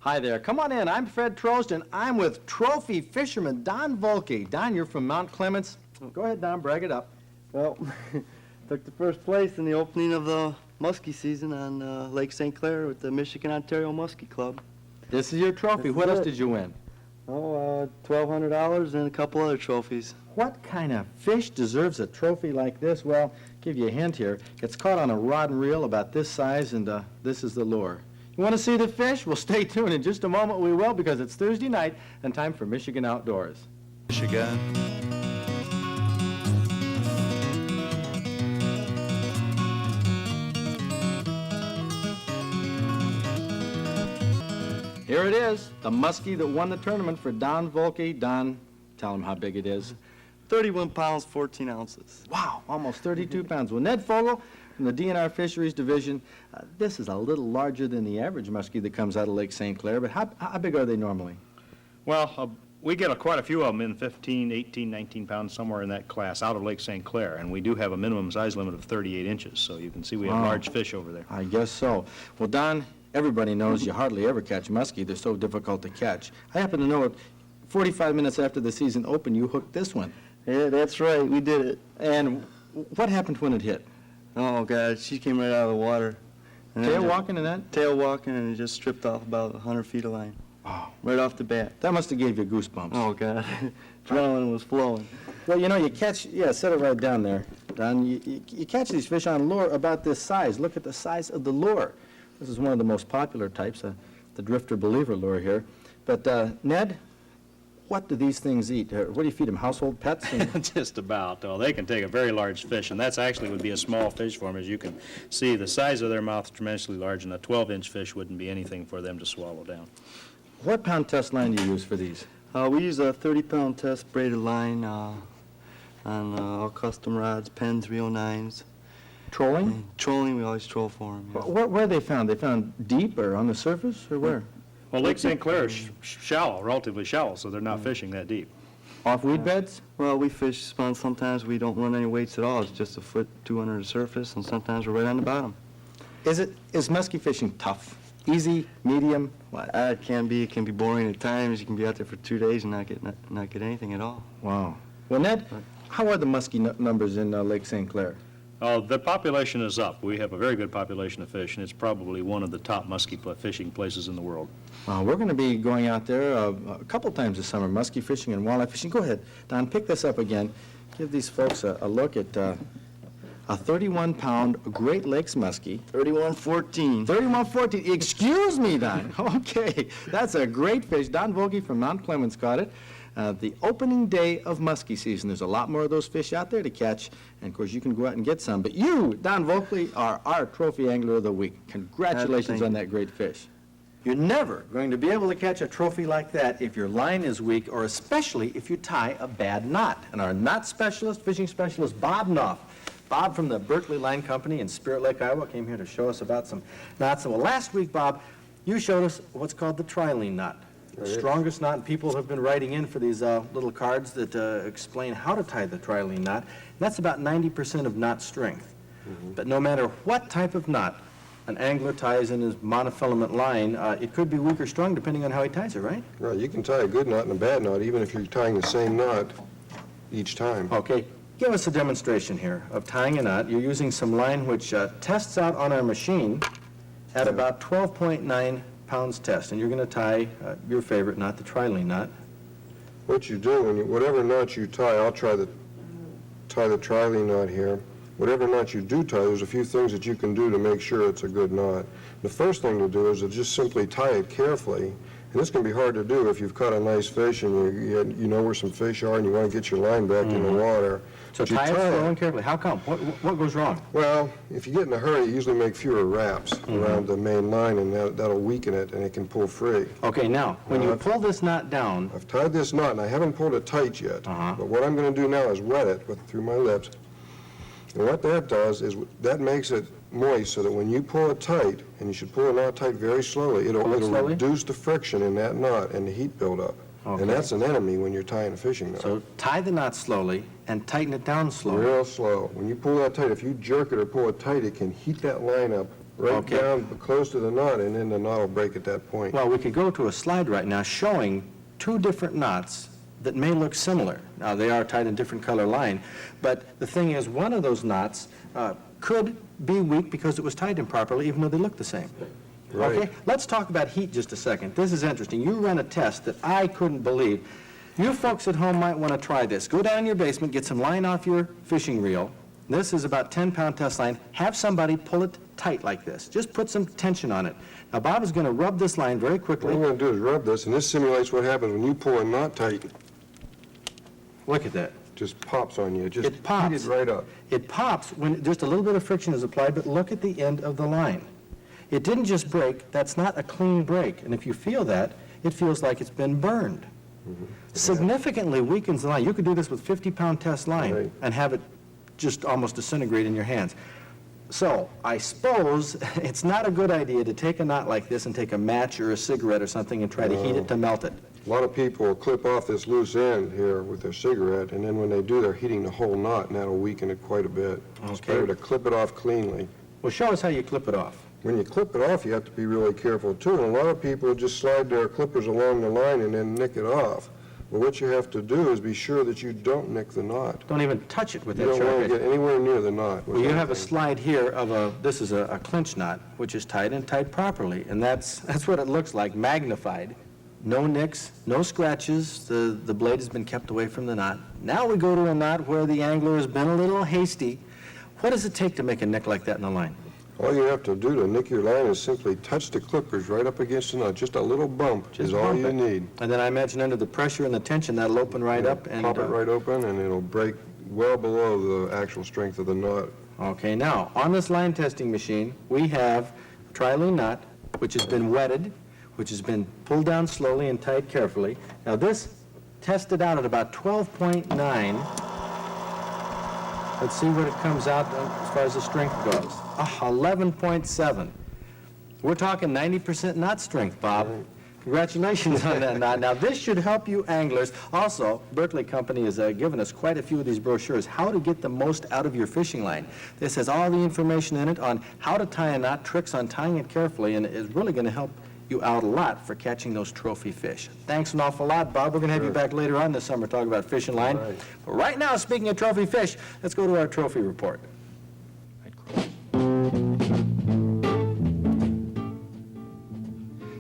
Hi there. Come on in. I'm Fred Trost, and I'm with trophy fisherman Don Volke. Don, you're from Mount Clemens. Go ahead, Don. Brag it up. Well, took the first place in the opening of the Muskie season on Lake St. Clair with the Michigan-Ontario Muskie Club. This is your trophy. What else did you win? Oh, $1,200 and a couple other trophies. What kind of fish deserves a trophy like this? Well, give you a hint here. It's caught on a rod and reel about this size, and this is the lure. You want to see the fish? Well, stay tuned. In just a moment we will, because it's Thursday night and time for Michigan Outdoors. Michigan. Here it is, the muskie that won the tournament for Don Volke. Don, tell him how big it is. 31 pounds, 14 ounces. Wow, almost 32 pounds. Well, Ned Fogle from the DNR Fisheries Division, this is a little larger than the average muskie that comes out of Lake St. Clair, but how big are they normally? Well, we get quite a few of them in 15, 18, 19 pounds, somewhere in that class, out of Lake St. Clair, and we do have a minimum size limit of 38 inches, so you can see we have large fish over there. I guess so. Well, Don, everybody knows you hardly ever catch muskie. They're so difficult to catch. I happen to know 45 minutes after the season opened, you hooked this one. Yeah, that's right. We did it. And what happened when it hit? Oh, God, she came right out of the water. And Tail walking in that? Tail walking, and it just stripped off about 100 feet of line. Oh. Right off the bat. That must have gave you goosebumps. Oh, God. Adrenaline was flowing. Well, you know, you catch, set it right down there, Don. You catch these fish on lure about this size. Look at the size of the lure. This is one of the most popular types, the drifter believer lure here. But, Ned, what do these things eat? What do you feed them, household pets? Just about. Well, they can take a very large fish, and that's actually would be a small fish for them. As you can see, the size of their mouth is tremendously large, and a 12-inch fish wouldn't be anything for them to swallow down. What pound test line do you use for these? We use a 30-pound test braided line on all custom rods, Penn 309s. Trolling? Trolling, we always troll for them. Yes. Where are they found? They found deep or on the surface, or where? Well, Lake St. Clair is shallow, relatively shallow, so they're not fishing that deep. Off weed beds? Well, we fish sometimes we don't run any weights at all. It's just a foot, 2 under the surface, and sometimes we're right on the bottom. Is muskie fishing tough? Easy, medium, what? It can be boring at times. You can be out there for 2 days and not get anything at all. Wow. Well, Ned, how are the muskie numbers in Lake St. Clair? The population is up. We have a very good population of fish, and it's probably one of the top muskie fishing places in the world. We're going to be going out there a couple times this summer, muskie fishing and walleye fishing. Go ahead, Don, pick this up again. Give these folks a look at a 31-pound Great Lakes muskie. 3114. 3114. Excuse me, Don. Okay, that's a great fish. Don Volke from Mount Clemens caught it. The opening day of muskie season. There's a lot more of those fish out there to catch, and of course you can go out and get some. But you, Don Volke, are our trophy angler of the week. Congratulations on that great fish. You're never going to be able to catch a trophy like that if your line is weak, or especially if you tie a bad knot. And our knot specialist, fishing specialist, Bob Knopf. Bob from the Berkley Line Company in Spirit Lake, Iowa, came here to show us about some knots. Well, last week, Bob, you showed us what's called the trilene knot. The strongest knot, and people have been writing in for these little cards that explain how to tie the trilene knot. And that's about 90% of knot strength. But no matter what type of knot an angler ties in his monofilament line, it could be weak or strong depending on how he ties it, right? Right, you can tie a good knot and a bad knot even if you're tying the same knot each time. Okay, give us a demonstration here of tying a knot. You're using some line which tests out on our machine at about 12.9 pounds test, and you're going to tie your favorite knot, the trilene knot. What you do, whatever knot you tie, I'll tie the trilene knot here. Whatever knot you do tie, there's a few things that you can do to make sure it's a good knot. The first thing to do is to just simply tie it carefully. And this can be hard to do if you've caught a nice fish and you know where some fish are and you want to get your line back in the water. So tie it slow and carefully. How come? What goes wrong? Well, if you get in a hurry, you usually make fewer wraps around the main line, and that'll weaken it, and it can pull free. Okay, now, when you pull this knot down... I've tied this knot, and I haven't pulled it tight yet. But what I'm going to do now is wet it through my lips. And what that does is that makes it moist so that when you pull it tight, and you should pull a knot tight very slowly, it'll reduce the friction in that knot and the heat buildup. Okay. And that's an enemy when you're tying a fishing knot. So tie the knot slowly and tighten it down slowly. Real slow. When you pull that tight, if you jerk it or pull it tight, it can heat that line up right Okay. down close to the knot, and then the knot will break at that point. Well, we could go to a slide right now showing two different knots that may look similar. Now, they are tied in different color line, but the thing is, one of those knots could be weak because it was tied improperly, even though they look the same. Right. Okay, let's talk about heat just a second. This is interesting. You ran a test that I couldn't believe. You folks at home might want to try this. Go down in your basement, get some line off your fishing reel. This is about 10-pound test line. Have somebody pull it tight like this. Just put some tension on it. Now, Bob is going to rub this line very What quickly. I'm going to do is rub this, and this simulates what happens when you pull a knot tight. Look at that. Just pops on you. It just It pops. heats right up. It pops when just a little bit of friction is applied, but look at the end of the line. It didn't just break. That's not a clean break. And if you feel that, it feels like it's been burned. Significantly weakens the line. You could do this with 50-pound test line Right. and have it just almost disintegrate in your hands. So I suppose it's not a good idea to take a knot like this and take a match or a cigarette or something and try to heat it to melt it. A lot of people will clip off this loose end here with their cigarette, and then when they do, they're heating the whole knot, and that'll weaken it quite a bit. It's Okay. better to clip it off cleanly. Well, show us how you clip it off. When you clip it off, you have to be really careful, too. And a lot of people just slide their clippers along the line and then nick it off. But what you have to do is be sure that you don't nick the knot. Don't even touch it with You that don't sharp want edge. to get anywhere near the knot. with Well, you have a anything. slide here of this is a clinch knot, which is tied and tied properly, and that's what it looks like, magnified. No nicks, no scratches, the blade has been kept away from the knot. Now we go to a knot where the angler has been a little hasty. What does it take to make a nick like that in a line? All you have to do to nick your line is simply touch the clippers right up against the knot. Just a little bump is all bump you it. need. And then I imagine under the pressure and the tension, that'll open right up and... Pop it right open, and it'll break well below the actual strength of the knot. Okay, now, on this line testing machine, we have a trilene knot, which has been wetted, which has been pulled down slowly and tied carefully. Now, this tested out at about 12.9. Let's see what it comes out as far as the strength goes. 11.7. We're talking 90% knot strength, Bob. Congratulations on that knot. Now, this should help you anglers. Also, Berkley Company has given us quite a few of these brochures, how to get the most out of your fishing line. This has all the information in it on how to tie a knot, tricks on tying it carefully, and it's really going to help you out a lot for catching those trophy fish. Thanks an awful lot, Bob. We're going to have you back later on this summer talking about fishing line. Right. But right now, speaking of trophy fish, let's go to our trophy report.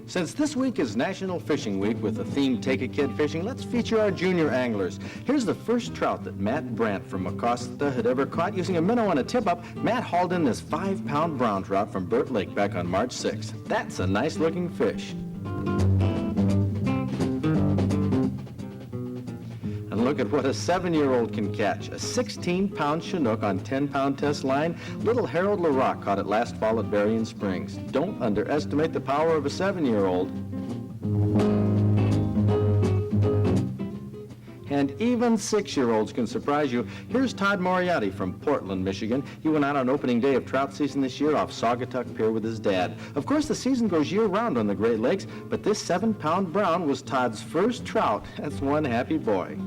Since this week is National Fishing Week with the theme Take a Kid Fishing, let's feature our junior anglers. Here's the first trout that Matt Brandt from Acosta had ever caught using a minnow and a tip-up. Matt hauled in this 5-pound brown trout from Burt Lake back on March 6th. That's a nice-looking fish. And look at what a 7-year-old can catch. A 16-pound Chinook on 10-pound test line. Little Harold LaRock caught it last fall at Berrien Springs. Don't underestimate the power of a 7-year-old. And even 6-year-olds can surprise you. Here's Todd Moriarty from Portland, Michigan. He went out on opening day of trout season this year off Saugatuck Pier with his dad. Of course, the season goes year-round on the Great Lakes, but this 7-pound brown was Todd's first trout. That's one happy boy.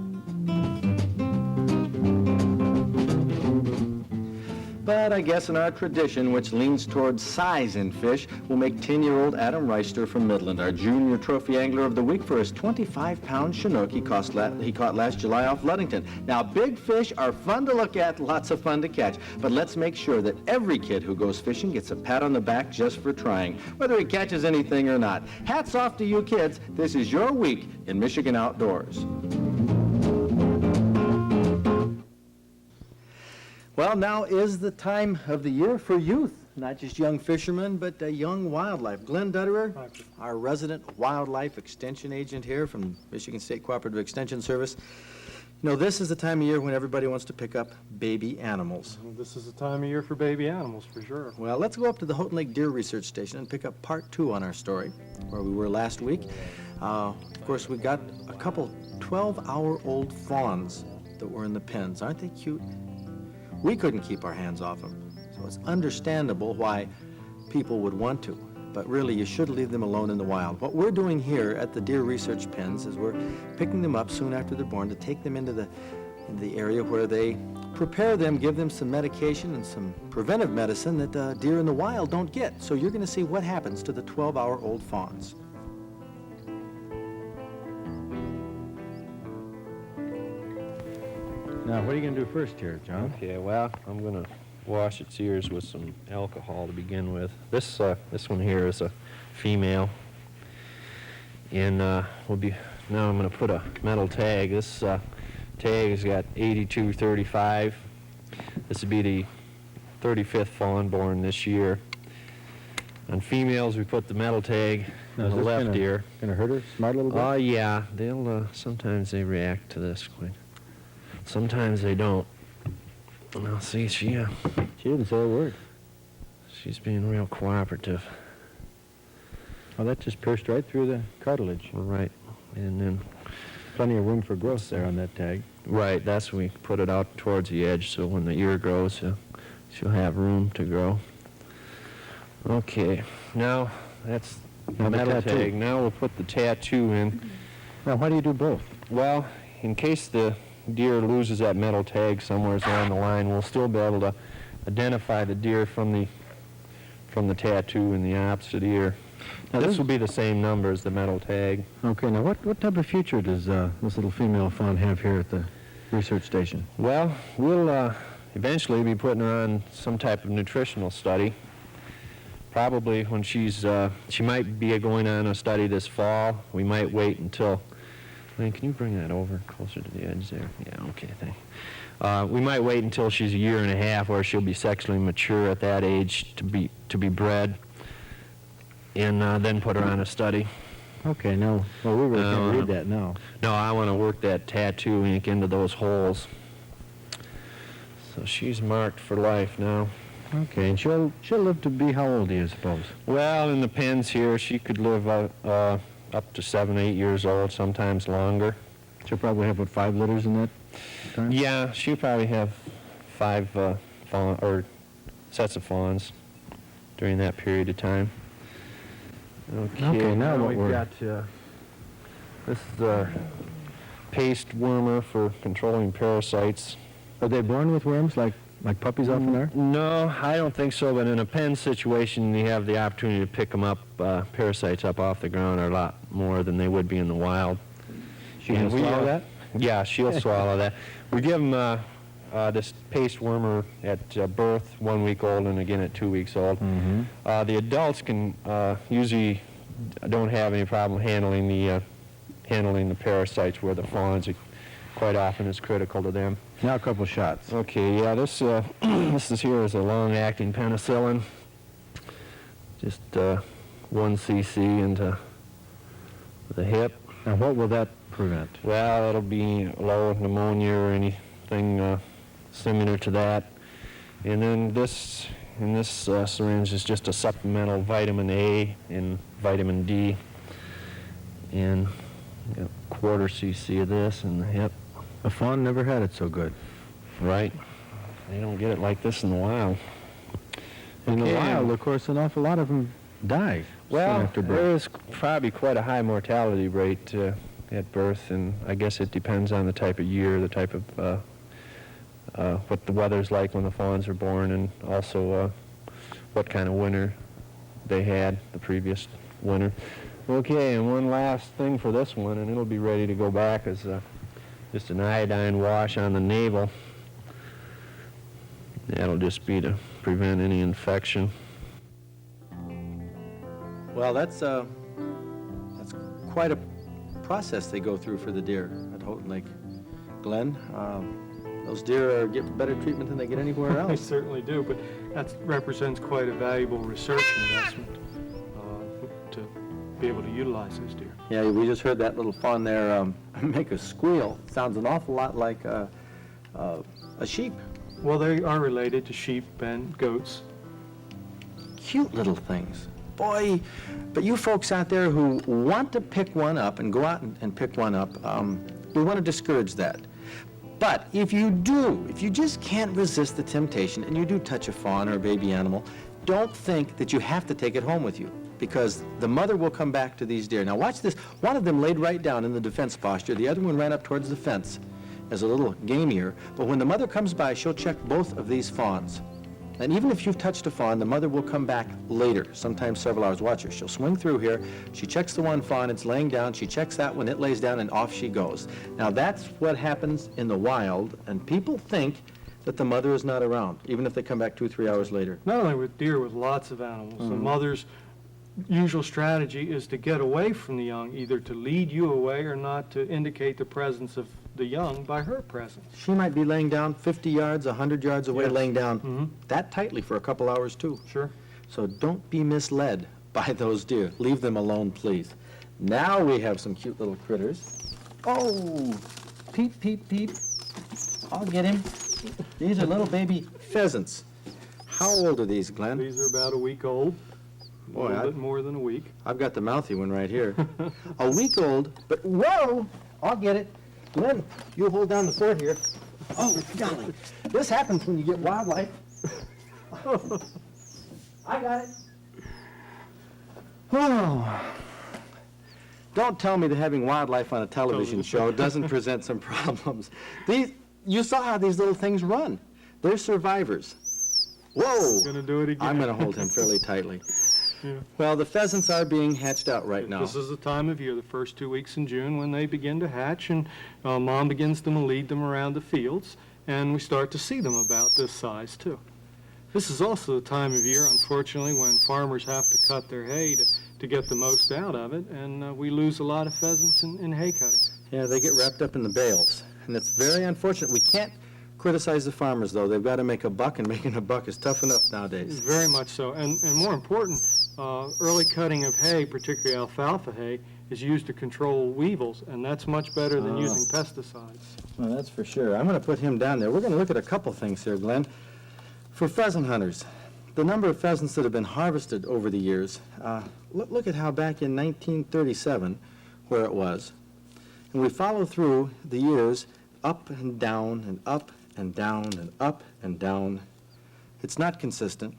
But I guess in our tradition, which leans towards size in fish, we'll make 10-year-old Adam Reister from Midland our junior trophy angler of the week for his 25-pound Chinook he caught last July off Ludington. Now, big fish are fun to look at, lots of fun to catch, but let's make sure that every kid who goes fishing gets a pat on the back just for trying, whether he catches anything or not. Hats off to you kids. This is your week in Michigan Outdoors. Well, now is the time of the year for youth, not just young fishermen, but young wildlife. Glen Dudderer, our resident wildlife extension agent here from Michigan State Cooperative Extension Service. You know, this is the time of year when everybody wants to pick up baby animals. This is the time of year for baby animals, for sure. Well, let's go up to the Houghton Lake Deer Research Station and pick up part 2 on our story, where we were last week. Of course, we got a couple 12-hour-old fawns that were in the pens. Aren't they cute? We couldn't keep our hands off them, so it's understandable why people would want to. But really, you should leave them alone in the wild. What we're doing here at the Deer Research Pens is we're picking them up soon after they're born to take them into the in the area where they prepare them, give them some medication and some preventive medicine that deer in the wild don't get. So you're going to see what happens to the 12-hour-old fawns. Now, what are you going to do first here, John? Okay, well, I'm going to wash its ears with some alcohol to begin with. This one here is a female, and now I'm going to put a metal tag. This tag has got 8235. This would be the 35th fawn born this year. On females, we put the metal tag Now, on is the this left ear. Going to hurt her? Smart little bit? Oh, yeah, they'll sometimes they react to this quite. Sometimes they don't. Now, see, She didn't say a word. she's being real cooperative. Oh, that just pierced right through the cartilage. All right, and then Plenty of room for growth there on that tag. right, that's when we put it out towards the edge, so when the ear grows, she'll have room to grow. Okay, now that's Now the the metal tattoo. tag. Now we'll put the tattoo in. Now, why do you do both? Well, in case the deer loses that metal tag somewhere along the line, we'll still be able to identify the deer from the tattoo in the opposite ear. Now, This this- will be the same number as the metal tag. Okay, now what type of future does this little female fawn have here at the research station? Well, we'll eventually be putting her on some type of nutritional study. Probably when she might be going on a study this fall. We might wait until, can you bring that over closer to the edge there? Yeah, okay, thank you. We might wait until she's a year and a half where she'll be sexually mature at that age to be bred, and then put her on a study. Okay, now, well, we really can't Uh, read that now. No, I want to work that tattoo ink into those holes. So she's marked for life now. Okay, and she'll live to be how old do you suppose? Well, in the pens here, she could live up to 7, 8 years old, sometimes longer. She'll probably have, what, 5 litters in that time? Yeah, she'll probably have 5 fawn, or sets of fawns during that period of time. Okay, now what we've we're- got, this is the paste wormer for controlling parasites. Are they born with worms like puppies often are? No, I don't think so, but in a pen situation, you have the opportunity to pick them up, parasites up off the ground are a lot more than they would be in the wild. She can And we, swallow that? Yeah, she'll swallow that. We give them this paste wormer at birth, 1 week old, and again at 2 weeks old. Mm-hmm. The adults can usually don't have any problem handling the parasites, where the fawns quite often is critical to them. Now a couple shots. Okay, yeah, this this here is a long-acting penicillin. Just 1 cc into the hip. Now what will that prevent? Well, it'll be low pneumonia or anything similar to that. And then this syringe is just a supplemental vitamin A and vitamin D. And got a 1/4 cc of this in the hip. A fawn never had it so good. Right. They don't get it like this in the wild. In the Okay. wild, of course, an awful lot of them die soon Well, after birth. there is probably quite a high mortality rate at birth, and I guess it depends on the type of year, the type of what the weather's like when the fawns are born, and also what kind of winter they had the previous winter. Okay, and one last thing for this one, and it'll be ready to go back, is just an iodine wash on the navel. That'll just be to prevent any infection. Well, that's quite a process they go through for the deer at Houghton Lake. Glenn, those deer get better treatment than they get anywhere They else. certainly do, but that represents quite a valuable research investment to be able to utilize those deer. Yeah, we just heard that little fawn there make a squeal. Sounds an awful lot like a sheep. Well, they are related to sheep and goats. Cute little things. Boy, but you folks out there who want to pick one up and go out and pick one up, we want to discourage that. But if you do, if you just can't resist the temptation and you do touch a fawn or a baby animal, don't think that you have to take it home with you, because the mother will come back to these deer. Now watch this. One of them laid right down in the defense posture. The other one ran up towards the fence. is a little gamier, but when the mother comes by, she'll check both of these fawns. And even if you've touched a fawn, the mother will come back later, sometimes several hours. Watch her. She'll swing through here. She checks the one fawn. It's laying down. She checks that one. It lays down, and off she goes. Now, that's what happens in the wild, and people think that the mother is not around, even if they come back 2 or 3 hours later. Not only with deer, with lots of animals. The mother's usual strategy is to get away from the young, either to lead you away or not to indicate the presence of the young by her presence. She might be laying down 50 yards, 100 yards away, Yes. laying down that tightly for a couple hours, too. Sure. So don't be misled by those deer. Leave them alone, please. Now we have some cute little critters. Oh, peep, peep, peep. I'll get him. These are little baby pheasants. How old are these, Glenn? These are about a week old. A Boy, little bit more than a week. I've got the mouthy one right here. A week old, but whoa! I'll get it. Glenn, you hold down the fort here. Oh, golly. This happens when you get wildlife. I got it. Oh. Don't tell me that having wildlife on a television show doesn't present some problems. You saw how these little things run. They're survivors. Whoa! Gonna do it again. I'm going to hold him fairly tightly. Yeah. Well, the pheasants are being hatched out right now. This is the time of year, the first 2 weeks in June, when they begin to hatch, and Mom begins to lead them around the fields, and we start to see them about this size, too. This is also the time of year, unfortunately, when farmers have to cut their hay to get the most out of it, and we lose a lot of pheasants in hay cutting. Yeah, they get wrapped up in the bales, and it's very unfortunate. We can't criticize the farmers, though. They've got to make a buck, and making a buck is tough enough nowadays. Very much so, and more important, early cutting of hay, particularly alfalfa hay, is used to control weevils, and that's much better than using pesticides. Well, that's for sure. I'm going to put him down there. We're going to look at a couple things here, Glenn. For pheasant hunters, the number of pheasants that have been harvested over the years, look at how back in 1937, where it was, and we follow through the years up and down and up and down and up and down. It's not consistent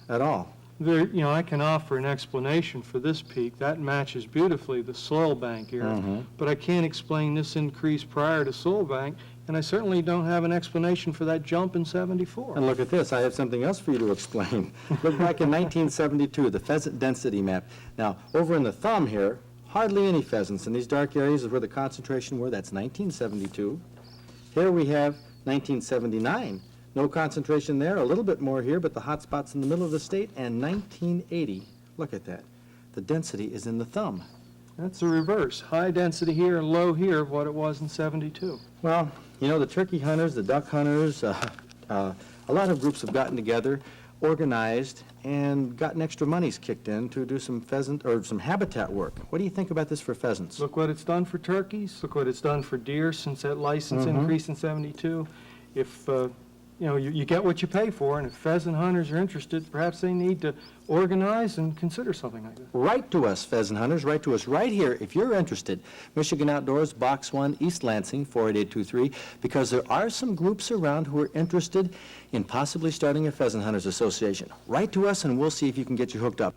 at all. There, I can offer an explanation for this peak. That matches beautifully the soil bank area. But I can't explain this increase prior to soil bank, and I certainly don't have an explanation for that jump in '74. And look at this, I have something else for you to explain. Look back in 1972, the pheasant density map. Now, over in the thumb here, hardly any pheasants. In these dark areas is where the concentration were. That's 1972. Here we have 1979. No concentration there, a little bit more here, but the hot spot's in the middle of the state. And 1980, look at that. The density is in the thumb. That's the reverse. High density here and low here of what it was in '72. Well, the turkey hunters, the duck hunters, a lot of groups have gotten together, organized, and gotten extra monies kicked in to do some pheasant or some habitat work. What do you think about this for pheasants? Look what it's done for turkeys. Look what it's done for deer since that license increase in '72. If you get what you pay for, and if pheasant hunters are interested, perhaps they need to organize and consider something like that. Write to us, pheasant hunters. Write to us right here if you're interested. Michigan Outdoors, Box 1, East Lansing, 48823, because there are some groups around who are interested in possibly starting a Pheasant Hunters Association. Write to us, and we'll see if you can get you hooked up.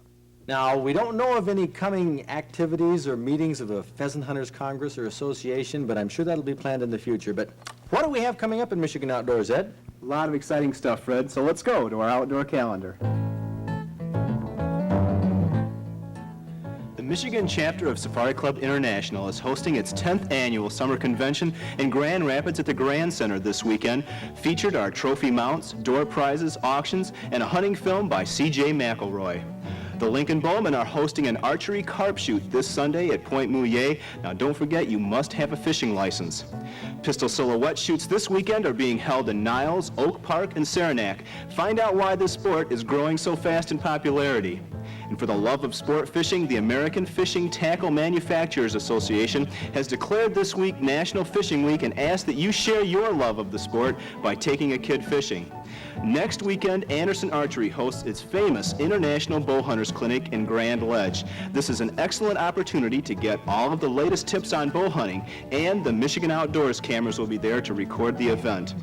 Now, we don't know of any coming activities or meetings of a Pheasant Hunters Congress or Association, but I'm sure that'll be planned in the future. But what do we have coming up in Michigan Outdoors, Ed? A lot of exciting stuff, Fred, so let's go to our outdoor calendar. The Michigan chapter of Safari Club International is hosting its 10th annual summer convention in Grand Rapids at the Grand Center this weekend. Featured are trophy mounts, door prizes, auctions, and a hunting film by C.J. McElroy. The Lincoln Bowmen are hosting an archery carp shoot this Sunday at Point Mouillet. Now, don't forget, you must have a fishing license. Pistol silhouette shoots this weekend are being held in Niles, Oak Park, and Saranac. Find out why this sport is growing so fast in popularity. And for the love of sport fishing, the American Fishing Tackle Manufacturers Association has declared this week National Fishing Week and asked that you share your love of the sport by taking a kid fishing. Next weekend, Anderson Archery hosts its famous International Bowhunters Clinic in Grand Ledge. This is an excellent opportunity to get all of the latest tips on bow hunting, and the Michigan Outdoors cameras will be there to record the event.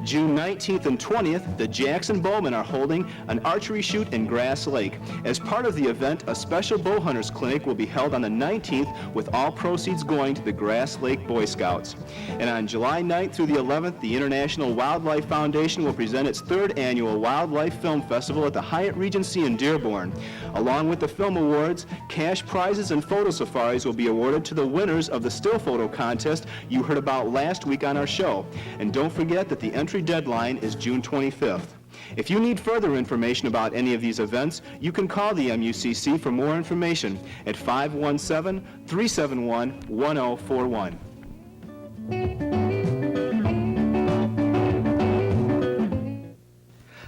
June 19th and 20th, the Jackson Bowmen are holding an archery shoot in Grass Lake. As part of the the event, a special bow hunters clinic will be held on the 19th with all proceeds going to the Grass Lake Boy Scouts. And on July 9th through the 11th, the International Wildlife Foundation will present its 3rd annual Wildlife Film Festival at the Hyatt Regency in Dearborn. Along with the film awards, cash prizes and photo safaris will be awarded to the winners of the still photo contest you heard about last week on our show. And don't forget that the entry deadline is June 25th. If you need further information about any of these events, you can call the MUCC for more information at 517-371-1041.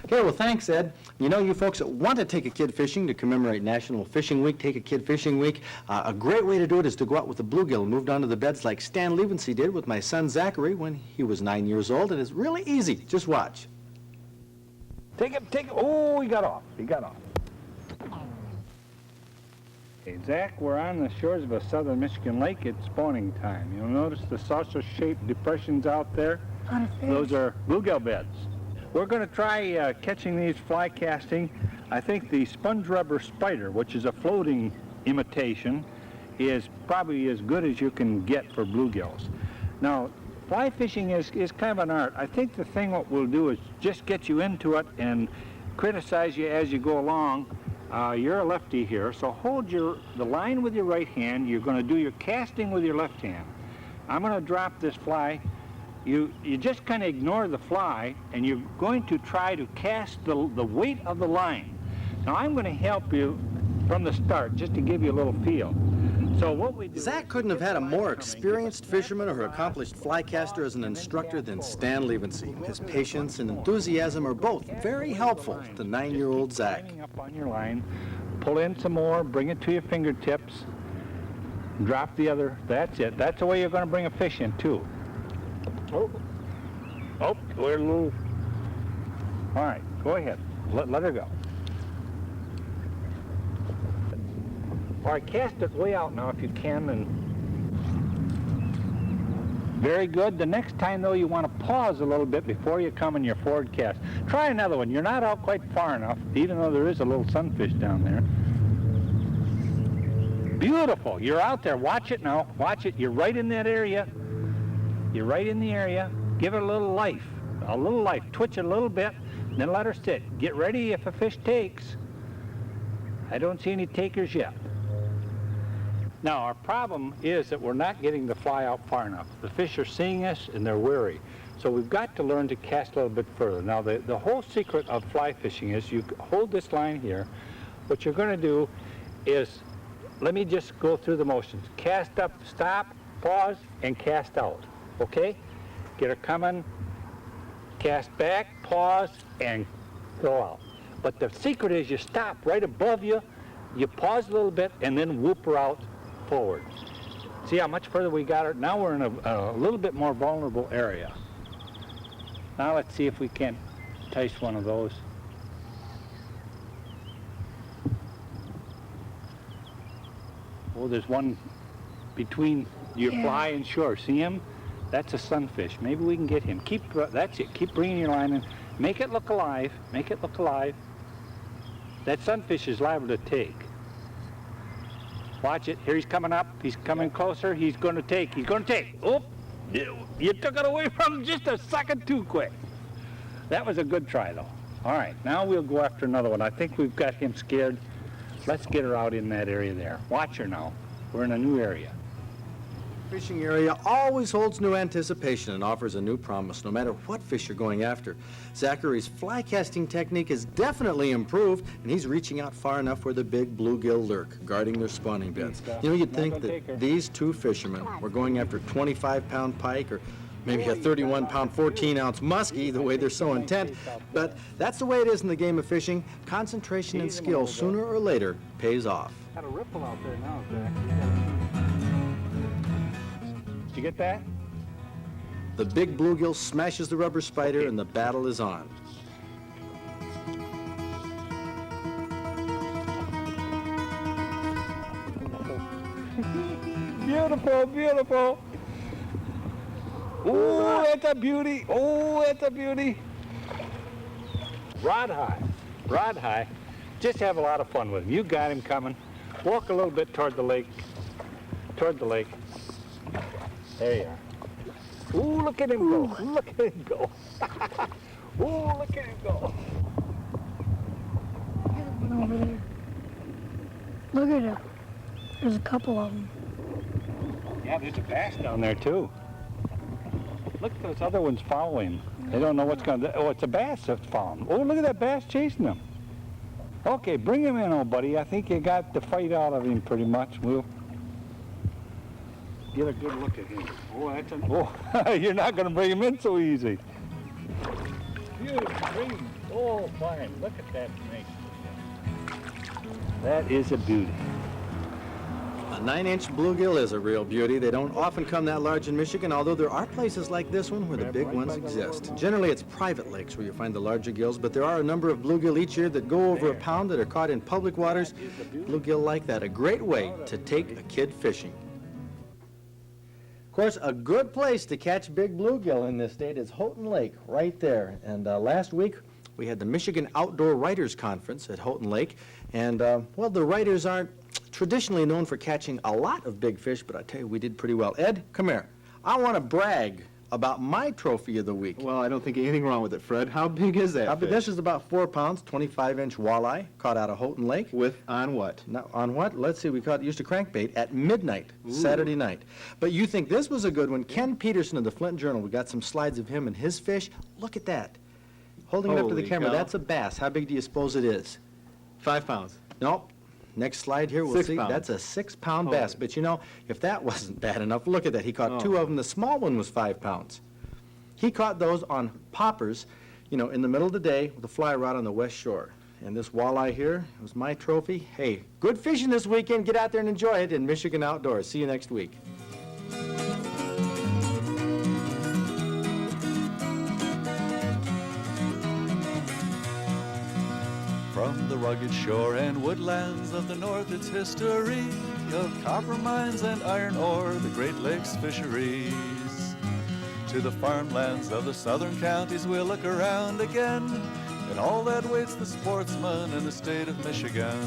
Okay, well, thanks, Ed. You know, you folks that want to take a kid fishing to commemorate National Fishing Week, take a kid fishing week. A great way to do it is to go out with the bluegill and move down to the beds like Stan Levinse did with my son Zachary when he was 9 years old. And it's really easy. Just watch. Take it. Oh, he got off. Hey, Zach, we're on the shores of a southern Michigan lake. It's spawning time. You'll notice the saucer-shaped depressions out there. Those are bluegill beds. We're going to try catching these fly casting. I think the sponge rubber spider, which is a floating imitation, is probably as good as you can get for bluegills. Now, fly fishing is kind of an art. I think the thing what we'll do is just get you into it and criticize you as you go along. You're a lefty here, so hold the line with your right hand. You're going to do your casting with your left hand. I'm going to drop this fly. You just kind of ignore the fly, and you're going to try to cast the weight of the line. Now, I'm going to help you from the start, just to give you a little feel. So what we do... Zach couldn't have had a more experienced fisherman or accomplished fly caster as an instructor than Stan Levinse. His patience and enthusiasm are both very helpful to 9-year-old Zach. Lining up on your line, pull in some more, bring it to your fingertips, drop the other. That's it. That's the way you're going to bring a fish in, too. Oh, we're a little... All right, go ahead. Let her go. All right, cast it way out now if you can. And very good. The next time, though, you want to pause a little bit before you come in your forward cast. Try another one. You're not out quite far enough, even though there is a little sunfish down there. Beautiful. You're out there. Watch it now. Watch it. You're right in that area. You're right in the area. Give it a little life. A little life. Twitch it a little bit, and then let her sit. Get ready if a fish takes. I don't see any takers yet. Now, our problem is that we're not getting the fly out far enough. The fish are seeing us, and they're wary. So we've got to learn to cast a little bit further. Now, the whole secret of fly fishing is you hold this line here. What you're going to do is, let me just go through the motions. Cast up, stop, pause, and cast out. Okay? Get her coming, cast back, pause, and throw out. But the secret is you stop right above you, you pause a little bit, and then whoop her out forward. See how much further we got her? Now we're in a little bit more vulnerable area. Now let's see if we can't entice one of those. Oh, there's one between your fly and shore. See him? That's a sunfish. Maybe we can get him. That's it. Keep bringing your line in. Make it look alive. Make it look alive. That sunfish is liable to take. Watch it. Here he's coming up. He's coming closer. He's going to take. He's going to take. Oh, you took it away from him just a second too quick. That was a good try, though. All right, now we'll go after another one. I think we've got him scared. Let's get her out in that area there. Watch her now. We're in a new area. Fishing area always holds new anticipation and offers a new promise, no matter what fish you're going after. Zachary's fly casting technique is definitely improved, and he's reaching out far enough where the big bluegill lurk, guarding their spawning beds. You know, you'd think that these two fishermen were going after 25-pound pike or maybe a 31-pound, 14-ounce muskie, the way they're so intent. But that's the way it is in the game of fishing. Concentration and skill, sooner or later, pays off. Got a ripple out there now, Zach. Did you get that? The big bluegill smashes the rubber spider, and the battle is on. Beautiful, beautiful. Oh, that's a beauty. Oh, that's a beauty. Rod high. Rod high. Just have a lot of fun with him. You got him coming. Walk a little bit toward the lake. Toward the lake. There you are. Ooh, look at him go. Look at him go. Ooh, look at him go. Over there. Look at him. There's a couple of them. Yeah, there's a bass down there, too. Look, those other ones following him. They don't know what's going to... Oh, it's a bass that's following him. Oh, look at that bass chasing him. Okay, bring him in, old buddy. I think you got the fight out of him pretty much. We'll get a good look at him. Oh, that's an... Oh, you're not going to bring him in so easy. Oh, fine. Look at that snake. That is a beauty. A 9-inch bluegill is a real beauty. They don't often come that large in Michigan, although there are places like this one where the big ones exist. Generally, it's private lakes where you find the larger gills, but there are a number of bluegill each year that go over a pound that are caught in public waters. Bluegill like that, a great way to take a kid fishing. Of course, a good place to catch big bluegill in this state is Houghton Lake, right there. And last week, we had the Michigan Outdoor Writers Conference at Houghton Lake. And, well, the writers aren't traditionally known for catching a lot of big fish, but I tell you, we did pretty well. Ed, come here. I want to brag about my trophy of the week. Well, I don't think anything wrong with it, Fred. How big is that fish? This is about 4 pounds, 25-inch walleye, caught out of Houghton Lake. On what? Now, on what? Let's see, we used a crankbait at midnight, Saturday night. But you think this was a good one. Ken Peterson of the Flint Journal, we got some slides of him and his fish. Look at that. Holding it up to the Holy camera, cow. that's a bass. How big do you suppose it is? 5 pounds. Nope. Next slide here, we'll 6 see. pounds. That's a 6-pound bass. But you know, if that wasn't bad enough, look at that. He caught 2 of them. The small one was 5 pounds. He caught those on poppers, you know, in the middle of the day with a fly rod on the west shore. And this walleye here was my trophy. Hey, good fishing this weekend. Get out there and enjoy it in Michigan Outdoors. See you next week. From the rugged shore and woodlands of the north, its history of copper mines and iron ore, the Great Lakes fisheries. To the farmlands of the southern counties we'll look around again, and all that waits the sportsman in the state of Michigan.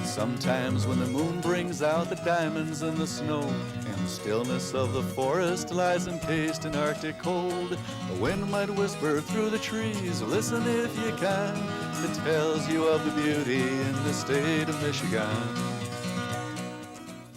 Sometimes when the moon brings out the diamonds in the snow, and the stillness of the forest lies encased in Arctic cold, the wind might whisper through the trees, listen if you can, it tells you of the beauty in the state of Michigan.